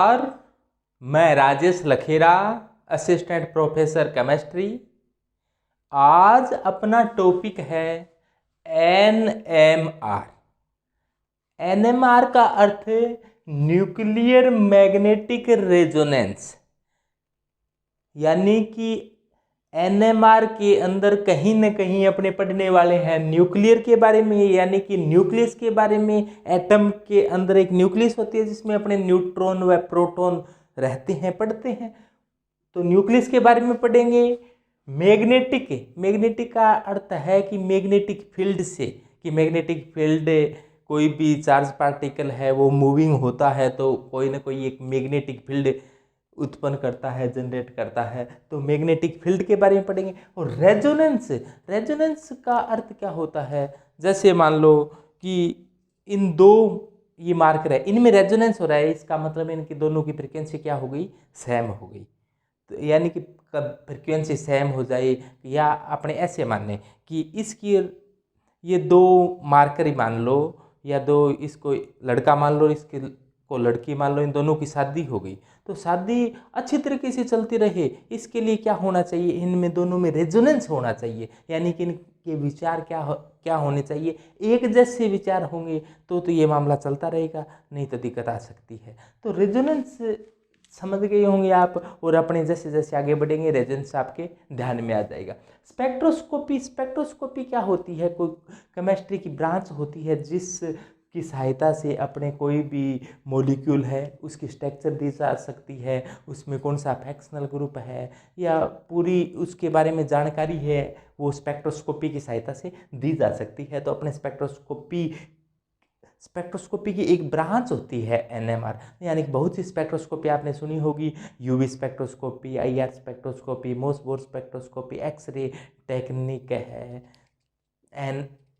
और मैं Rajesh Lakhera, assistant professor chemistry. आज अपना टॉपिक है NMR। NMR का अर्थ है न्यूक्लियर मैग्नेटिक रेजोनेंस, यानी कि NMR के अंदर कहीं न कहीं अपने पढ़ने वाले हैं न्यूक्लियर के बारे में, यानी कि न्यूक्लियस के बारे में। एटम के अंदर एक न्यूक्लियस होती है जिसमें अपने न्यूट्रॉन व प्रोटॉन रहते हैं, पढ़ते हैं, तो न्यूक्लियस के बारे में पढ़ेंगे। मैग्नेटिक का अर्थ है कि मैग्नेटिक फील्ड से, कि मैग्नेटिक फील्ड कोई भी चार्ज पार्टिकल है वो मूविंग होता है तो कोई ना कोई एक मैग्नेटिक फील्ड उत्पन्न करता है, जनरेट करता है, तो मैग्नेटिक फील्ड के बारे में पढ़ेंगे। और रेजोनेंस का अर्थ क्या होता है, जैसे मान लो कि इन दो ये मार्कर है, इनमें रेजोनेंस हो रहा है, इसका मतलब इनकी दोनों की फ्रीक्वेंसी क्या हो गई, सेम हो गई। तो यानी कि फ्रीक्वेंसी सेम हो जाए, या अपने ऐसे मान लें कि इसकी ये दो मार्कर ही मान लो, या दो, इसको लड़का मान लो, इसके को लड़की मान लो, इन दोनों की शादी हो गई, तो शादी अच्छी तरीके से चलती रहे इसके लिए क्या होना चाहिए, इनमें दोनों में रेजोनेंस होना चाहिए, यानी कि इनके विचार क्या होने चाहिए, एक जैसे विचार होंगे तो ये मामला चलता रहेगा, नहीं तो दिक्कत आ सकती है। तो रेजोनेंस समझ गए होंगे आप, और अपने जैसे जैसे आगे बढ़ेंगे रेजोनेंस आपके ध्यान में आ जाएगा। स्पेक्ट्रोस्कोपी क्या होती है, कोई केमिस्ट्री की ब्रांच होती है जिस की सहायता से अपने कोई भी मॉलिक्यूल है उसकी स्ट्रक्चर दी जा सकती है, उसमें कौन सा फ्रैक्शनल ग्रुप है, या पूरी उसके बारे में जानकारी है, वो स्पेक्ट्रोस्कोपी की सहायता से दी जा सकती है। तो अपने स्पेक्ट्रोस्कोपी की एक ब्रांच होती है NMR, यानी कि बहुत सी स्पेक्ट्रोस्कोपी आपने सुनी होगी, UV spectroscopy, IR spectroscopy, Mossbauer spectroscopy, X ray technique है।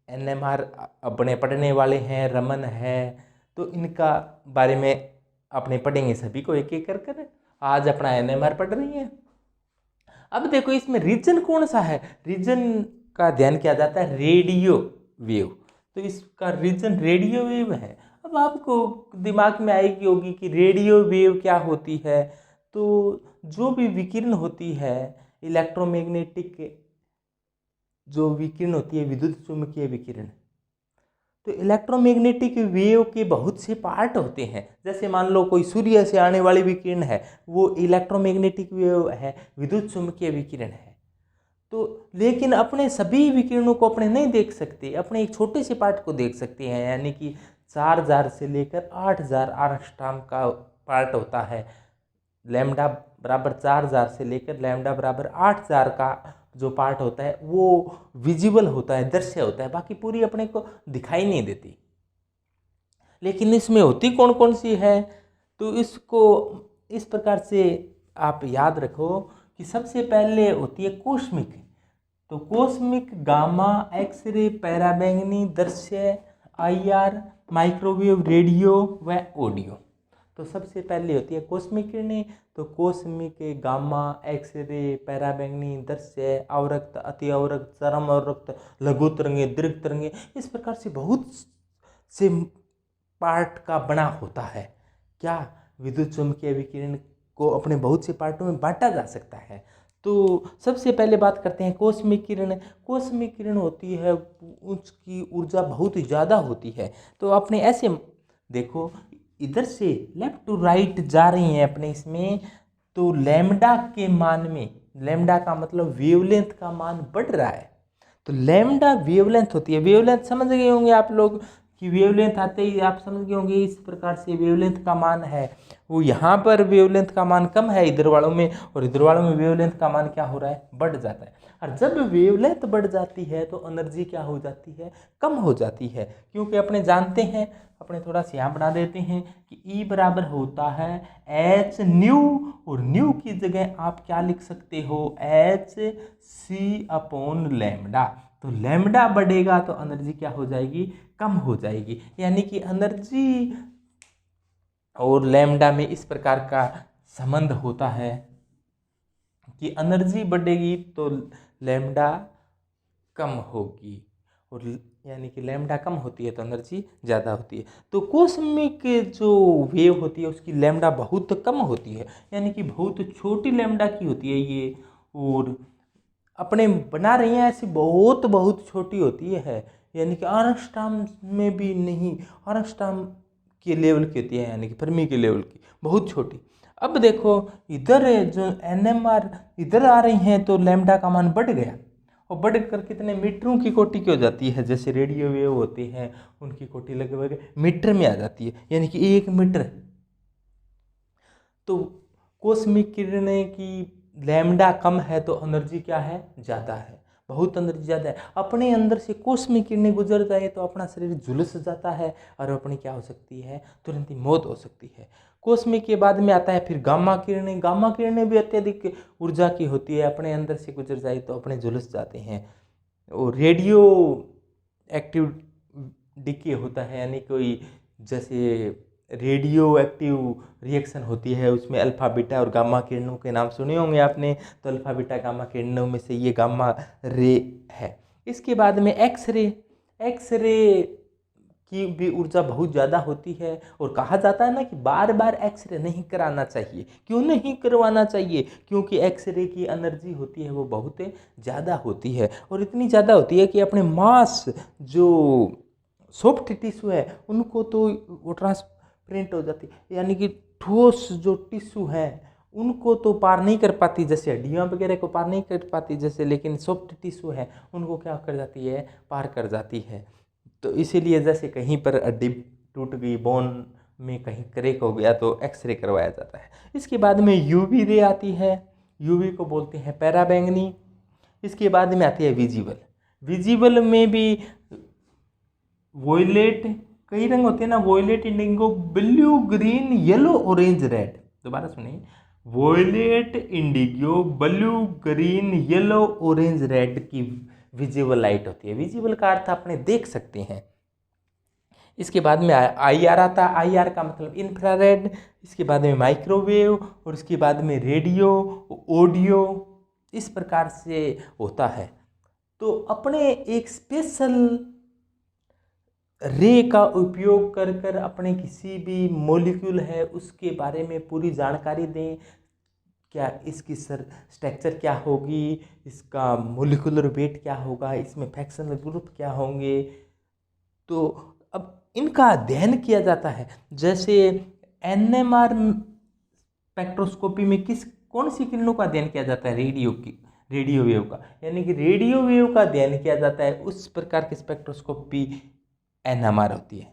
NMR अपने पढ़ने वाले हैं, रमन है, तो इनका बारे में अपने पढ़ेंगे, सभी को एक एक कर आज अपना NMR पढ़ रही हैं। अब देखो इसमें रीजन कौन सा है, रीजन का ध्यान किया जाता है रेडियो वेव, तो इसका रीजन रेडियो वेव है। अब आपको दिमाग में आएगी होगी कि रेडियो वेव क्या होती है, तो जो भी विकिरण होती है, इलेक्ट्रोमैग्नेटिक जो विकिरण होती है, विद्युत चुम्बकीय विकिरण, तो इलेक्ट्रोमैग्नेटिक वेव के बहुत से पार्ट होते हैं। जैसे मान लो कोई सूर्य से आने वाली विकिरण है, वो इलेक्ट्रोमैग्नेटिक वेव है, विद्युत चुम्बकीय विकिरण है। तो लेकिन अपने सभी विकिरणों को अपने नहीं देख सकते, अपने एक छोटे से पार्ट को देख सकते हैं, यानी कि 4000 से लेकर 8000 एंगस्ट्रॉम का पार्ट होता है। लैम्डा बराबर 4000 से लेकर लैम्डा बराबर 8000 का जो पार्ट होता है वो विजिबल होता है, दृश्य होता है, बाकी पूरी अपने को दिखाई नहीं देती। लेकिन इसमें होती कौन कौन सी है, तो इसको इस प्रकार से आप याद रखो कि सबसे पहले होती है कोस्मिक, तो कोस्मिक, गामा, एक्सरे, पैराबैंगनी, दृश्य, IR, माइक्रोवेव, रेडियो व ऑडियो। तो सबसे पहले होती है कोस्मिक किरणें, तो कोस्मिक, गामा, एक्सरे, पैराबैंगनी, दृश्य, अवरक्त, अति अवरक्त, चरम अवरक्त, लघु तरंगे, दीर्घ तरंगे, इस प्रकार से बहुत से पार्ट का बना होता है। क्या विद्युत चुम्बकीय विकिरण को अपने बहुत से पार्टों में बांटा जा सकता है। तो सबसे पहले बात करते हैं कोस्मिक किरण। कोस्मिक किरण होती है, उसकी ऊर्जा बहुत ही ज़्यादा होती है। तो आपने ऐसे देखो, इधर से लेफ्ट टू राइट जा रही हैं अपने इसमें, तो लैम्डा के मान में, लैम्डा का मतलब वेवलेंथ का मान बढ़ रहा है, तो लैम्डा वेवलेंथ होती है। वेवलेंथ समझ गए होंगे आप लोग कि वेवलेंथ आते ही आप समझ गए होंगे इस प्रकार से वेवलेंथ का मान है, वो यहाँ पर वेवलेंथ का मान कम है इधर वालों में, और इधर वालों में वेवलेंथ का मान क्या हो रहा है, बढ़ जाता है। और जब वेवलेंथ बढ़ जाती है तो एनर्जी क्या हो जाती है, कम हो जाती है, क्योंकि अपने जानते हैं, अपने थोड़ा सा यहाँ बना देते हैं कि E बराबर होता है H न्यू, और न्यू की जगह आप क्या लिख सकते हो, HC अपॉन लैम्डा। तो लैम्डा बढ़ेगा तो एनर्जी क्या हो जाएगी, कम हो जाएगी, यानी कि एनर्जी और लैम्डा में इस प्रकार का संबंध होता है कि एनर्जी बढ़ेगी तो लैम्डा कम होगी, और यानी कि लैम्डा कम होती है तो एनर्जी ज़्यादा होती है। तो कॉस्मिक जो वेव होती है उसकी लैम्डा बहुत कम होती है, यानी कि बहुत छोटी लैम्डा की होती है ये, और अपने बना रही हैं ऐसी बहुत बहुत छोटी होती है, यानी कि आर्मस्ट्रांग में भी नहीं, आर्मस्ट्रांग के लेवल की होती है, यानी कि फर्मी के लेवल की, बहुत छोटी। अब देखो इधर जो एनएमआर इधर आ रही हैं तो लैम्डा का मान बढ़ गया, और बढ़कर कितने मीटरों की कोटि की हो जाती है। जैसे रेडियो वेव होती हैं उनकी कोटि लगभग मीटर में आ जाती है, यानी कि 1 मीटर। तो कॉस्मिक किरणें की लैम्डा कम है तो एनर्जी क्या है, ज़्यादा है, बहुत एनर्जी ज़्यादा है। अपने अंदर से कॉस्मिक किरणें गुजर जाए तो अपना शरीर झुलस जाता है और अपनी क्या हो सकती है, तुरंत ही मौत हो सकती है। कॉस्मिक के बाद में आता है फिर गामा किरणें। गामा किरणें भी अत्यधिक ऊर्जा की होती है, अपने अंदर से गुजर जाए तो अपने झुलस जाते हैं। और रेडियो एक्टिव डिके होता है, यानी कोई जैसे रेडियो एक्टिव रिएक्शन होती है, उसमें अल्फ़ा बीटा और गामा किरणों के नाम सुने होंगे आपने। तो अल्फ़ा बीटा गामा किरणों में से ये गामा रे है। इसके बाद में एक्स रे। एक्स रे की भी ऊर्जा बहुत ज़्यादा होती है, और कहा जाता है ना कि बार बार एक्सरे नहीं कराना चाहिए। क्यों नहीं करवाना चाहिए? क्योंकि एक्सरे की एनर्जी होती है वो बहुत ज़्यादा होती है, और इतनी ज़्यादा होती है कि अपने मांस जो सॉफ्ट टिश्यू है उनको तो वो ट्रांसपेरेंट हो जाती है, यानी कि ठोस जो टिश्यू है उनको तो पार नहीं कर पाती, जैसे हड्डियाँ वगैरह को पार नहीं कर पाती जैसे, लेकिन सॉफ्ट टिश्यू है उनको क्या कर जाती है, पार कर जाती है। तो इसीलिए जैसे कहीं पर हड्डी टूट गई, बोन में कहीं क्रैक हो गया तो एक्सरे करवाया जाता है। इसके बाद में यूवी रे आती है, यूवी को बोलते हैं पैराबैंगनी। इसके बाद में आती है विजिबल। विजिबल में भी वॉयलेट, कई रंग होते हैं ना, violet, indigo, blue, green, yellow, orange, red. दोबारा सुनिए, violet, indigo, blue, green, yellow, orange, red की विजिबल लाइट होती है। विजिबल का अर्थ आपने देख सकते हैं। इसके बाद में आई आर आता है, आई आर का मतलब इंफ्रारेड। इसके बाद में माइक्रोवेव, और इसके बाद में रेडियो, ऑडियो, इस प्रकार से होता है। तो अपने एक स्पेशल रे का उपयोग कर कर अपने किसी भी मॉलिक्यूल है उसके बारे में पूरी जानकारी दें। क्या इसकी स्ट्रक्चर क्या होगी, इसका मोलिकुलर वेट क्या होगा, इसमें फ्रैक्शनल ग्रुप क्या होंगे। तो अब इनका अध्ययन किया जाता है। जैसे एनएमआर स्पेक्ट्रोस्कोपी में कौन सी किरणों का अध्ययन किया जाता है, रेडियो वेव का, यानी कि रेडियो वेव का अध्ययन किया जाता है। उस प्रकार की स्पेक्ट्रोस्कोपी एनएमआर होती है।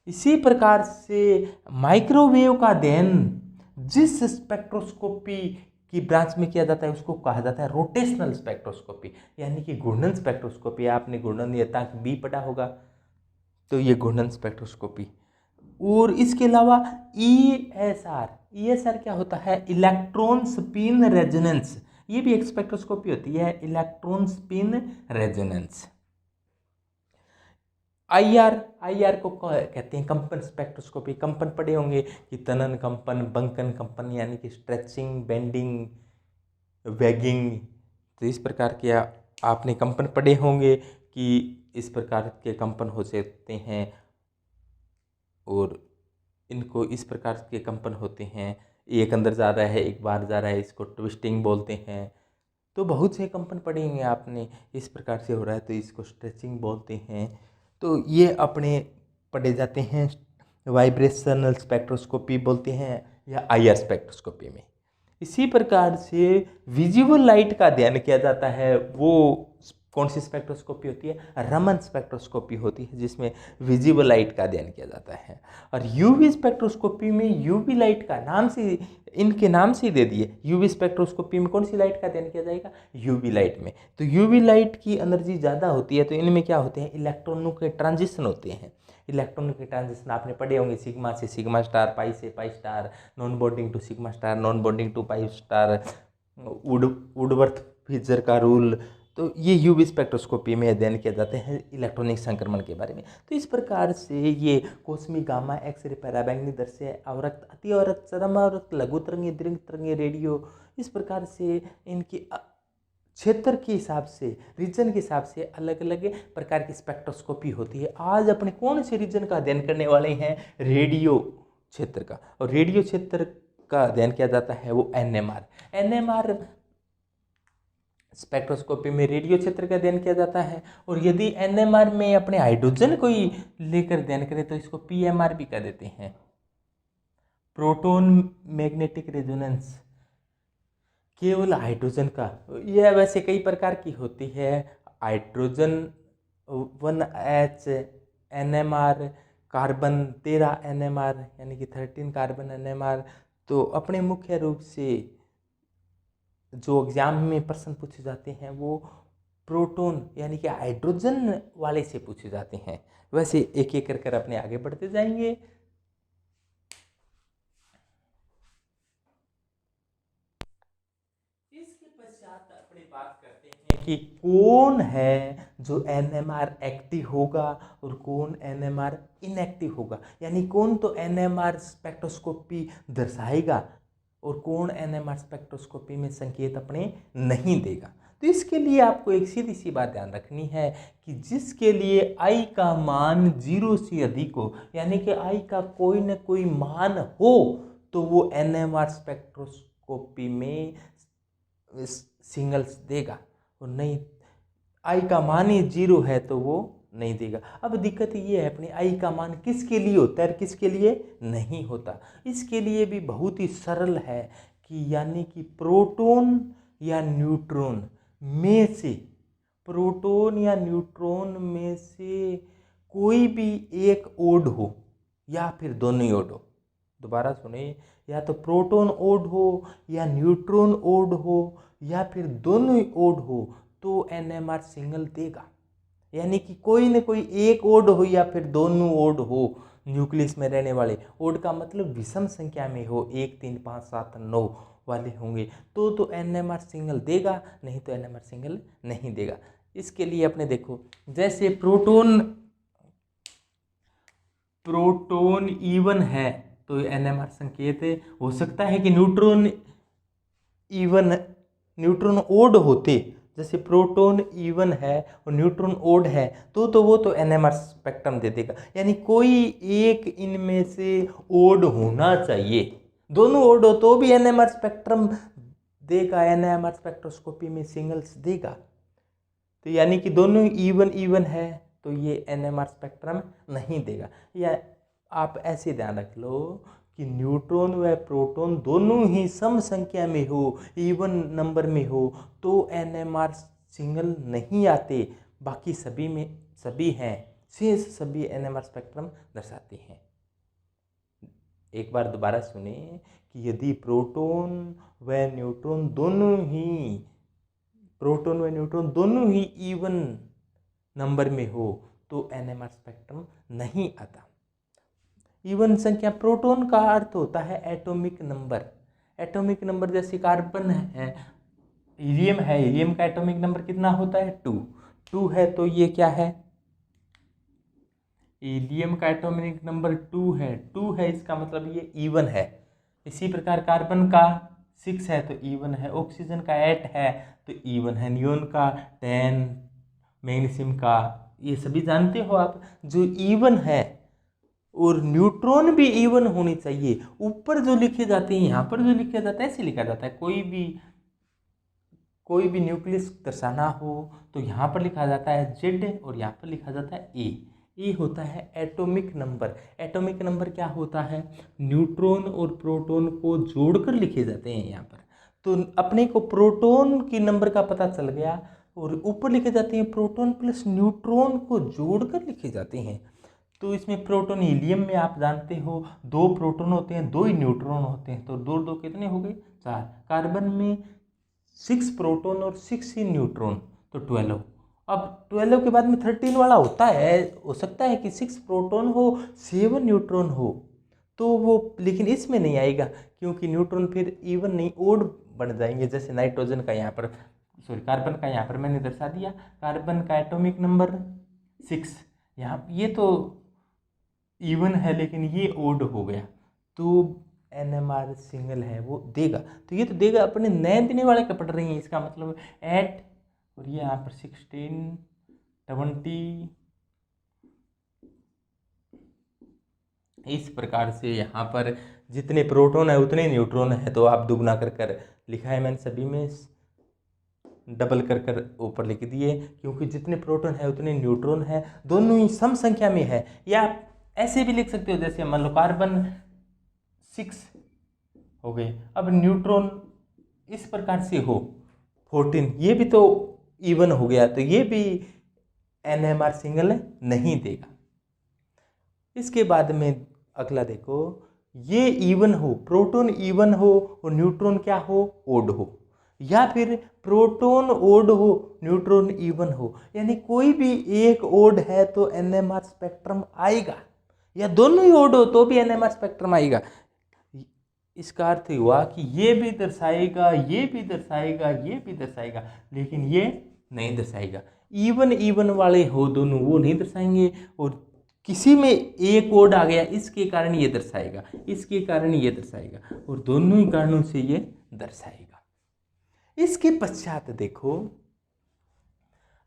इसी प्रकार से माइक्रोवेव का अध्ययन जिस स्पेक्ट्रोस्कोपी की ब्रांच में किया जाता है उसको कहा जाता है रोटेशनल स्पेक्ट्रोस्कोपी, यानी कि घूर्णन स्पेक्ट्रोस्कोपी। आपने घूर्णन नियतांक बी पढ़ा होगा, तो ये घूर्णन स्पेक्ट्रोस्कोपी। और इसके अलावा ईएसआर क्या होता है, इलेक्ट्रॉन स्पिन रेजोनेंस। ये भी एक स्पेक्ट्रोस्कोपी होती है, इलेक्ट्रॉन स्पिन रेजोनेंस। आईआर को कहते हैं कंपन स्पेक्ट्रोस्कोपी। कंपन पढ़े होंगे कि तनन कंपन, बंकन कंपन, यानी कि स्ट्रेचिंग, बेंडिंग, वैगिंग। तो इस प्रकार के आपने कंपन पढ़े होंगे कि इस प्रकार के कंपन हो सकते हैं, और इनको इस प्रकार के कंपन होते हैं, एक अंदर जा रहा है एक बाहर जा रहा है, इसको ट्विस्टिंग बोलते हैं। तो बहुत से कंपन पढ़े होंगे आपने, इस प्रकार से हो रहा है तो इसको स्ट्रेचिंग बोलते हैं। तो ये अपने पढ़े जाते हैं, वाइब्रेशनल स्पेक्ट्रोस्कोपी बोलते हैं या आईआर स्पेक्ट्रोस्कोपी में। इसी प्रकार से विजिबल लाइट का अध्ययन किया जाता है। वो कौन सी स्पेक्ट्रोस्कोपी होती है, रमन स्पेक्ट्रोस्कोपी होती है, जिसमें विजिबल लाइट का अध्ययन किया जाता है। और यूवी स्पेक्ट्रोस्कोपी में यूवी लाइट का नाम से, इनके नाम से दे दिए, यूवी स्पेक्ट्रोस्कोपी में कौन सी लाइट का अध्ययन किया जाएगा, यूवी लाइट में। तो यूवी लाइट की एनर्जी ज़्यादा होती है, तो इनमें क्या होते हैं, इलेक्ट्रॉनों के ट्रांजिशन होते हैं। इलेक्ट्रॉनों के ट्रांजिशन आपने पढ़े होंगे, सिग्मा से सिग्मा स्टार, पाई से pi star, non bonding to sigma star, non bonding to pi star, Woodward Fieser का रूल। तो ये यूवी स्पेक्ट्रोस्कोपी में अध्ययन किया जाते हैं इलेक्ट्रॉनिक संक्रमण के बारे में। तो इस प्रकार से ये कॉस्मिक, गामा, एक्सरे, पैराबैंगनी दर्शय, अवरक्त, अति अवरक्त, चरम अवरक्त, लघु तरंगी, दीर्घ तरंगी, रेडियो, इस प्रकार से इनकी क्षेत्र के हिसाब से, रीजन के हिसाब से अलग अलग प्रकार की स्पेक्ट्रोस्कोपी होती है। आज अपने कौन से रीजन का अध्ययन करने वाले हैं? रेडियो क्षेत्र का। और रेडियो क्षेत्र का अध्ययन किया जाता है वो एनएमआर। एनएमआर स्पेक्ट्रोस्कोपी में रेडियो क्षेत्र का अध्ययन किया जाता है। और यदि एनएमआर में अपने हाइड्रोजन को ही लेकर अध्ययन करें तो इसको पीएमआर भी कह देते हैं, प्रोटोन मैग्नेटिक रेजोनेंस। केवल हाइड्रोजन का, यह वैसे कई प्रकार की होती है। Hydrogen 1H NMR, carbon 13 NMR यानी कि 13 कार्बन एनएमआर। तो अपने मुख्य रूप से जो एग्जाम में प्रश्न पूछे जाते हैं वो प्रोटोन यानी कि हाइड्रोजन वाले से पूछे जाते हैं। वैसे एक एक कर अपने आगे बढ़ते जाएंगे। इसके पश्चात अपनी बात करते हैं कि कौन है जो एनएमआर एक्टिव होगा और कौन एनएमआर इनएक्टिव होगा, यानी कौन तो एनएमआर स्पेक्ट्रोस्कोपी दर्शाएगा और कौन एनएमआर स्पेक्ट्रोस्कोपी में संकेत अपने नहीं देगा। तो इसके लिए आपको एक सीधी सी बात ध्यान रखनी है कि जिसके लिए आई का मान 0 से अधिक हो, यानी कि आई का कोई न कोई मान हो, तो वो एनएमआर स्पेक्ट्रोस्कोपी में सिंगल्स देगा। और नहीं, आई का मान ही 0 है तो वो नहीं देगा। अब दिक्कत ये है अपने आई का मान किसके लिए होता है और किसके लिए नहीं होता। इसके लिए भी बहुत ही सरल है कि यानी कि प्रोटॉन या न्यूट्रॉन में से, प्रोटॉन या न्यूट्रॉन में से कोई भी एक ओड हो या फिर दोनों ही ओड हो। दोबारा सुने, या तो प्रोटॉन ओड हो या न्यूट्रॉन ओड हो या फिर दोनों ही ओड हो तो एनएमआर सिंगल देगा। यानी कि कोई न कोई एक ओड हो या फिर दोनों ओड हो, न्यूक्लियस में रहने वाले। ओड का मतलब विषम संख्या में हो, 1 3 5 7 9 वाले होंगे तो एनएमआर सिंगल देगा, नहीं तो एनएमआर सिंगल नहीं देगा। इसके लिए अपने देखो, जैसे प्रोटॉन इवन है तो एनएमआर संकेत हो सकता है कि न्यूट्रॉन ओड होते, जैसे प्रोटॉन इवन है और न्यूट्रॉन ओड है तो वो तो एनएमआर स्पेक्ट्रम दे देगा। यानी कोई एक इनमें से ओड होना चाहिए, दोनों ओड हो तो भी एनएमआर स्पेक्ट्रम देगा, एनएमआर स्पेक्ट्रोस्कोपी में सिंगल्स देगा। तो यानी कि दोनों इवन है तो ये एनएमआर स्पेक्ट्रम नहीं देगा। या आप ऐसे ध्यान रख लो कि न्यूट्रॉन व प्रोटॉन दोनों ही सम संख्या में हो, इवन नंबर में हो तो एनएमआर सिंगल नहीं आते, बाकी सभी हैं, शेष सभी एनएमआर स्पेक्ट्रम दर्शाते हैं। एक बार दोबारा सुने कि यदि प्रोटॉन व न्यूट्रॉन दोनों ही इवन नंबर में हो तो एनएमआर स्पेक्ट्रम नहीं आता। इवन संख्या, प्रोटॉन का अर्थ होता है एटॉमिक नंबर। एटॉमिक नंबर जैसे कार्बन है, हीलियम है, हीलियम का एटॉमिक नंबर कितना होता है? 2 है तो ये क्या है? हीलियम का एटॉमिक नंबर 2 है, इसका मतलब ये इवन है। इसी प्रकार कार्बन का 6 है तो इवन है, ऑक्सीजन का 8 है तो इवन है, नियोन का 10, मैग्नीशियम का, ये सभी जानते हो आप जो इवन है। और न्यूट्रॉन भी इवन होनी चाहिए। ऊपर जो लिखे जाते हैं, यहाँ पर जो लिखा जाता है ऐसे लिखा जाता है, कोई भी न्यूक्लियस दर्शाना हो तो यहाँ पर लिखा जाता है Z और यहाँ पर लिखा जाता है ए होता है एटॉमिक नंबर। एटॉमिक नंबर क्या होता है? न्यूट्रॉन और प्रोटॉन को जोड़कर लिखे जाते हैं यहाँ पर। तो अपने को प्रोटॉन की नंबर का पता चल गया और ऊपर लिखे जाते हैं प्रोटॉन प्लस न्यूट्रॉन को जोड़कर लिखे जाते हैं। तो इसमें प्रोटॉन, हीलियम में आप जानते हो 2 प्रोटॉन होते हैं, 2 ही न्यूट्रॉन होते हैं, तो 2 कितने हो गए? 4। कार्बन में 6 प्रोटॉन और 6 ही न्यूट्रॉन तो 12। अब 12 के बाद में 13 वाला होता है, हो सकता है कि 6 प्रोटॉन हो 7 न्यूट्रॉन हो तो वो, लेकिन इसमें नहीं आएगा क्योंकि न्यूट्रॉन फिर इवन नहीं ओड बन जाएंगे। जैसे नाइट्रोजन का यहाँ पर, कार्बन का यहाँ पर मैंने दर्शा दिया, कार्बन का एटॉमिक नंबर 6, यहाँ ये तो इवन है लेकिन ये ओड हो गया तो NMR सिंगल है वो देगा। तो ये तो देगा, अपने नए देने वाले का पढ़ रही हैं, इसका मतलब 8 और ये यहाँ पर 16 20 इस प्रकार से यहाँ पर जितने प्रोटॉन है उतने न्यूट्रॉन है, तो आप दुगना कर कर लिखा है मैंने, सभी में डबल कर कर ऊपर लिख दिए, क्योंकि जितने प्रोटॉन है उतने न्यूट्रॉन है, दोनों ही सम संख्या में है। या ऐसे भी लिख सकते हो, जैसे मान लो कार्बन 6 हो गए, अब न्यूट्रॉन इस प्रकार से हो 14, ये भी तो इवन हो गया, तो ये भी NMR सिंगल नहीं देगा। इसके बाद में अगला देखो, ये इवन हो, प्रोटॉन इवन हो और न्यूट्रॉन क्या हो, ओड हो, या फिर प्रोटॉन ओड हो न्यूट्रॉन इवन हो, यानी कोई भी एक ओड है तो NMR स्पेक्ट्रम आएगा, या दोनों ही ओड हो तो भी NMR स्पेक्ट्रम आएगा। इसका अर्थ हुआ कि ये भी दर्शाएगा, ये भी दर्शाएगा, ये भी दर्शाएगा, लेकिन ये नहीं दर्शाएगा। इवन वाले हो दोनों, वो नहीं दर्शाएंगे, और किसी में एक ओड आ गया इसके कारण ये दर्शाएगा, इसके कारण ये दर्शाएगा, और दोनों ही कारणों से ये दर्शाएगा। इसके पश्चात देखो,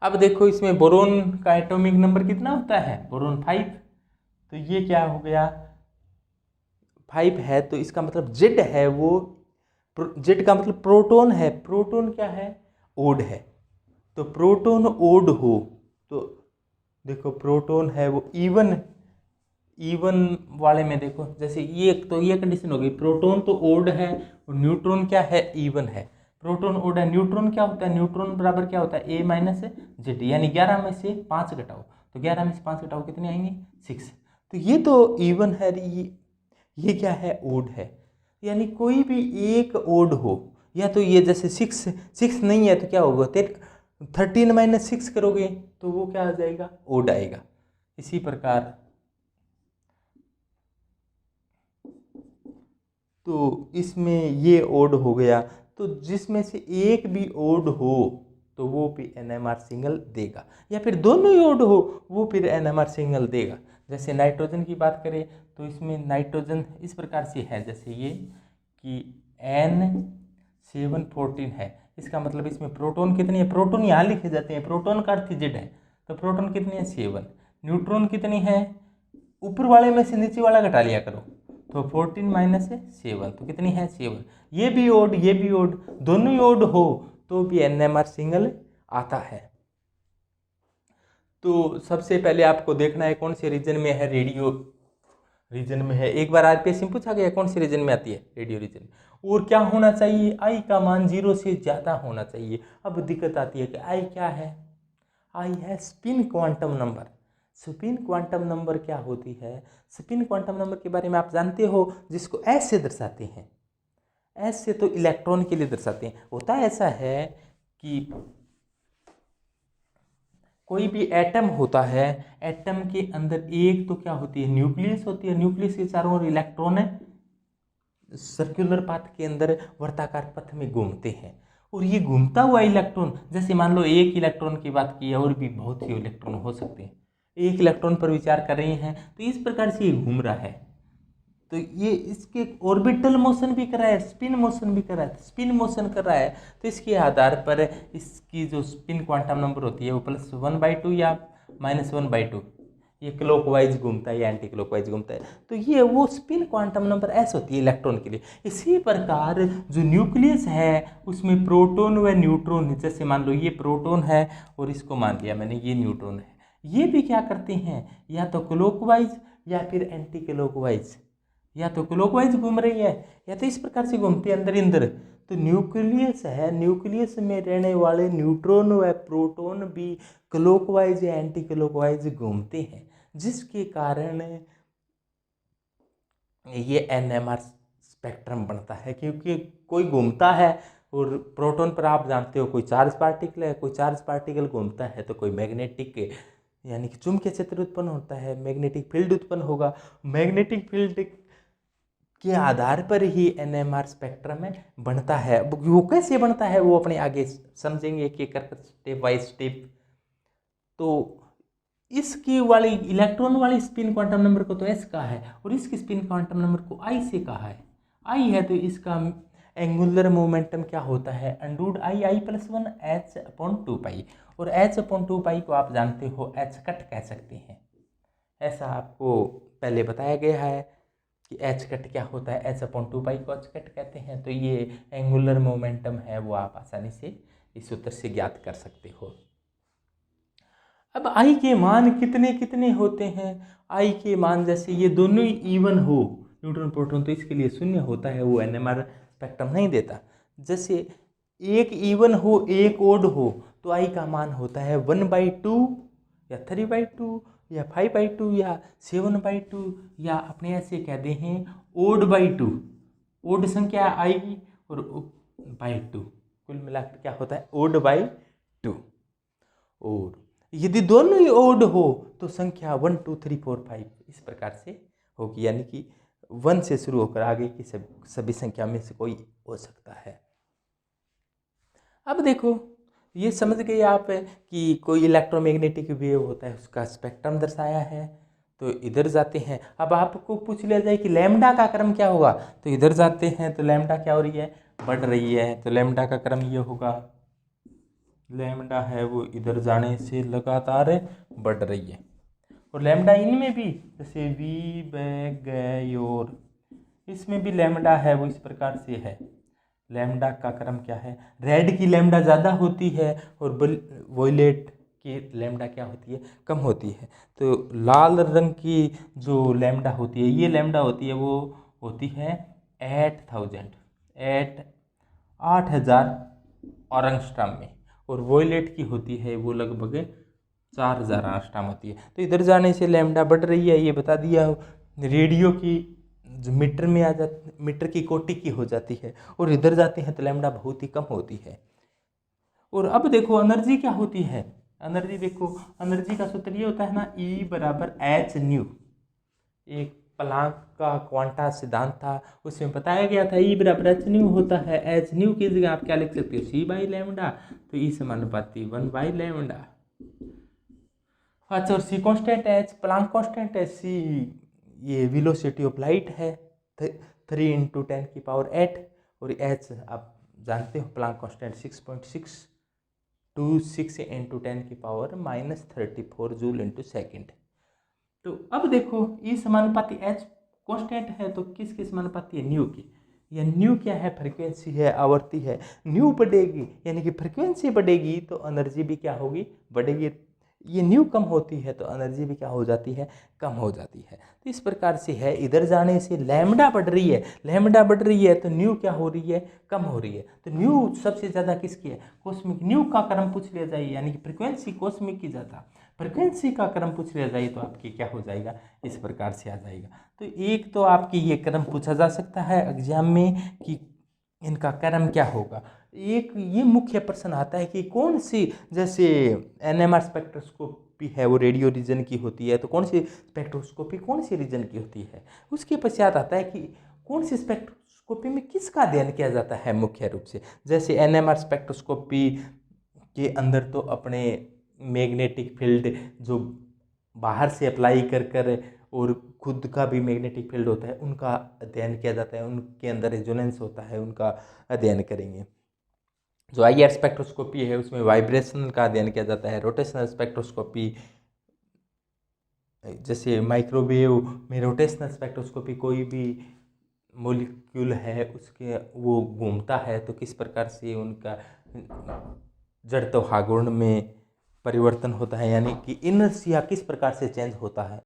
अब देखो इसमें बोरोन का एटॉमिक नंबर कितना होता है, बोरोन 5, तो ये क्या हो गया 5 है, तो इसका मतलब जेड है, वो जेड का मतलब प्रोटॉन है, प्रोटॉन क्या है, ओड है, तो प्रोटॉन ओड हो, तो देखो प्रोटॉन है वो इवन वाले में देखो, जैसे ये तो ये कंडीशन हो गई, प्रोटॉन तो ओड है और न्यूट्रॉन क्या है, इवन है। प्रोटॉन ओड है, न्यूट्रॉन क्या होता है, न्यूट्रॉन बराबर क्या होता है, A-Z, यानी 11 में से 5 घटाओ, तो 11 में से 5 घटाओ कितने आएंगे, 6, तो ये तो इवन है, ये क्या है, ओड है, यानी कोई भी एक ओड हो, या तो ये जैसे 6 नहीं है तो क्या होगा, 13 - 6 करोगे तो वो क्या आ जाएगा, ओड आएगा। इसी प्रकार तो इसमें ये ओड हो गया, तो जिसमें से एक भी ओड हो तो वो भी NMR सिंगल देगा, या फिर दोनों ही ओड हो वो फिर NMR सिंगल देगा। जैसे नाइट्रोजन की बात करें तो इसमें नाइट्रोजन इस प्रकार से है, जैसे ये कि N714 है, इसका मतलब इसमें प्रोटॉन कितनी है, प्रोटॉन यहाँ लिखे जाते हैं, प्रोटॉन का अर्थ जेड है, तो प्रोटॉन कितनी है 7, न्यूट्रॉन कितनी है, ऊपर वाले में से नीचे वाला घटा लिया करो, तो 14 - 7 तो कितनी है 7, ये भी ओड ये भी ओड, दोनों ही ओड हो तो भी NMR सिंगल आता है। तो सबसे पहले आपको देखना है कौन से रीजन में है, रेडियो रीजन में है। एक बार RPS में पूछा गया कौन से रीजन में आती है, रेडियो रीजन, और क्या होना चाहिए, आई का मान 0 से ज़्यादा होना चाहिए। अब दिक्कत आती है कि आई क्या है, आई है spin quantum number. Spin quantum number क्या होती है, स्पिन क्वांटम नंबर के बारे में आप जानते हो, जिसको एस से दर्शाते हैं, एस से तो इलेक्ट्रॉन के लिए दर्शाते हैं। होता ऐसा है कि कोई भी एटम होता है, एटम के अंदर एक तो क्या होती है, न्यूक्लियस होती है, न्यूक्लियस के चारों ओर इलेक्ट्रॉन है, सर्कुलर पाथ के अंदर वर्ताकार पथ में घूमते हैं, और ये घूमता हुआ इलेक्ट्रॉन, जैसे मान लो एक इलेक्ट्रॉन की बात की है, और भी बहुत ही इलेक्ट्रॉन हो सकते हैं, एक इलेक्ट्रॉन पर विचार कर रहे हैं, तो इस प्रकार से ये घूम रहा है, तो ये इसके ऑर्बिटल मोशन भी कर रहा है, स्पिन मोशन भी कर रहा है, स्पिन मोशन कर रहा है, तो इसके आधार पर इसकी जो स्पिन क्वांटम नंबर होती है वो +1/2 या -1/2, ये क्लॉकवाइज घूमता है या एंटी क्लॉकवाइज घूमता है, तो ये वो स्पिन क्वांटम नंबर एस होती है इलेक्ट्रॉन के लिए। इसी प्रकार जो न्यूक्लियस है उसमें प्रोटॉन व न्यूट्रॉन, जैसे मान लो ये प्रोटॉन है और इसको मान लिया मैंने ये न्यूट्रॉन है, ये भी क्या करते हैं, या तो क्लॉकवाइज या फिर एंटी क्लॉकवाइज, या तो क्लॉकवाइज घूम रही है या तो इस प्रकार से घूमती है अंदर अंदर। तो न्यूक्लियस है, न्यूक्लियस में रहने वाले न्यूट्रॉन व प्रोटॉन भी क्लॉकवाइज या एंटी क्लॉकवाइज घूमते हैं, जिसके कारण ये NMR स्पेक्ट्रम बनता है। क्योंकि कोई घूमता है, और प्रोटॉन पर आप जानते हो कोई चार्ज पार्टिकल है, कोई चार्ज पार्टिकल घूमता है तो कोई मैग्नेटिक यानी कि चुंबकीय क्षेत्र उत्पन्न होता है, मैग्नेटिक फील्ड उत्पन्न होगा, मैग्नेटिक फील्ड के आधार पर ही NMR स्पेक्ट्रम में बनता है। वो कैसे बनता है वो अपने आगे समझेंगे कि कर स्टेप बाय स्टेप। तो इसकी वाली इलेक्ट्रॉन वाली स्पिन क्वांटम नंबर को तो S कहा है, और इसकी स्पिन क्वांटम नंबर को I से कहा है, आई है तो इसका एंगुलर मोमेंटम क्या होता है, अंडूड आई आई प्लस 1 एच अपॉन 2 पाई, और एच अपॉन 2 पाई को आप जानते हो एच कट कह सकते हैं। ऐसा आपको पहले बताया गया है कि एच कट क्या होता है, एच अपॉन 2 पाई को एच कट कहते हैं। तो ये एंगुलर मोमेंटम है, वो आप आसानी से इस सूत्र से ज्ञात कर सकते हो। अब आई के मान कितने कितने होते हैं, आई के मान जैसे ये दोनों ही इवन हो न्यूट्रॉन प्रोटॉन तो इसके लिए शून्य होता है, वो एनएमआर स्पेक्ट्रम नहीं देता। जैसे एक इवन हो एक ओड हो तो आई का मान होता है 1/2 या 3/2 या 5/2 या 7/2, या अपने ऐसे कहते हैं ओड/2, ओड संख्या आएगी और /2, कुल मिलाकर क्या होता है ओड/2। और यदि दोनों ही ओड हो तो संख्या 1 2 3 4 5 इस प्रकार से होगी, यानी कि 1 से शुरू होकर आगे की सभी संख्या में से कोई हो सकता है। अब देखो ये समझ गए आप कि कोई इलेक्ट्रोमैग्नेटिक वेव होता है, उसका स्पेक्ट्रम दर्शाया है। तो इधर जाते हैं, अब आपको पूछ लिया जाए कि लैम्डा का क्रम क्या होगा, तो इधर जाते हैं तो लैम्डा क्या हो रही है, बढ़ रही है, तो लैम्डा का क्रम ये होगा, लैम्डा है वो इधर जाने से लगातार बढ़ रही है। और लैम्डा इनमें भी जैसे वी बैग गए और इसमें भी लैम्डा है वो इस प्रकार से है। लैम्डा का क्रम क्या है, रेड की लैम्डा ज़्यादा होती है और वॉयलेट की लैम्डा क्या होती है, कम होती है। तो लाल रंग की जो लैम्डा होती है, ये लैम्डा होती है वो होती है 8,000 ऑरंगस्ट्राम में, और वॉयलेट की होती है वो लगभग 4,000 ऑरंगस्ट्राम होती है। तो इधर जाने से लैम्डा बढ़ रही है, ये बता दिया। रेडियो की जो मीटर में आ जाती, मीटर की कोटि की हो जाती है, और इधर जाते हैं तो लैम्डा बहुत ही कम होती है। और अब देखो एनर्जी क्या होती है, एनर्जी देखो, एनर्जी का सूत्र ये होता है ना, E बराबर एच न्यू। एक प्लांक का क्वांटा सिद्धांत था, उसमें बताया गया था E बराबर एच न्यू होता है। एच न्यू की जगह आप क्या लिख सकते हो, C/λ, तो E समानुपाती 1/λ। अच्छा, और C constant H Planck constant है, C ये वेलोसिटी ऑफ लाइट है 3 × 10⁸, और एच आप जानते हो प्लांक कांस्टेंट 6.626 × 10⁻⁻34 जूल × सेकेंड। तो अब देखो E समानुपाती एच कांस्टेंट है तो किसके समानुपाती है, न्यू की। या न्यू क्या है, फ्रीक्वेंसी है, आवर्ती है। न्यू बढ़ेगी यानी कि फ्रीक्वेंसी बढ़ेगी तो एनर्जी भी क्या होगी, बढ़ेगी। ये न्यू कम होती है तो एनर्जी भी क्या हो जाती है, कम हो जाती है। तो इस प्रकार से है, इधर जाने से लैम्डा बढ़ रही है, लैम्डा बढ़ रही है तो न्यू क्या हो रही है, कम हो रही है। तो न्यू सबसे ज़्यादा किसकी है, कॉस्मिक। न्यू का क्रम पूछ लिया जाए यानी कि फ्रिक्वेंसी कॉस्मिक की ज़्यादा, फ्रिक्वेंसी का क्रम पूछ लिया जाए तो आपकी क्या हो जाएगा, इस प्रकार से आ जाएगा। तो एक तो आपकी ये क्रम पूछा जा सकता है एग्जाम में कि इनका क्रम क्या होगा। एक ये मुख्य प्रश्न आता है कि कौन सी, जैसे एनएमआर स्पेक्ट्रोस्कोपी है वो रेडियो रीजन की होती है, तो कौन सी स्पेक्ट्रोस्कोपी कौन सी रीजन की होती है। उसके पश्चात आता है कि कौन सी स्पेक्ट्रोस्कोपी में किसका अध्ययन किया जाता है मुख्य रूप से। जैसे एनएमआर स्पेक्ट्रोस्कोपी के अंदर तो अपने मैग्नेटिक फील्ड जो बाहर से अप्लाई कर कर और खुद का भी मैग्नेटिक फील्ड होता है, उनका अध्ययन किया जाता है, उनके अंदर रेजोनेंस होता है, उनका अध्ययन करेंगे। जो IR स्पेक्ट्रोस्कोपी है उसमें वाइब्रेशन का अध्ययन किया जाता है। रोटेशनल स्पेक्ट्रोस्कोपी, जैसे माइक्रोवेव में रोटेशनल स्पेक्ट्रोस्कोपी, कोई भी मॉलिक्यूल है उसके वो घूमता है तो किस प्रकार से उनका जड़ तो हागुण में परिवर्तन होता है, यानी कि इनर्शिया किस प्रकार से चेंज होता है।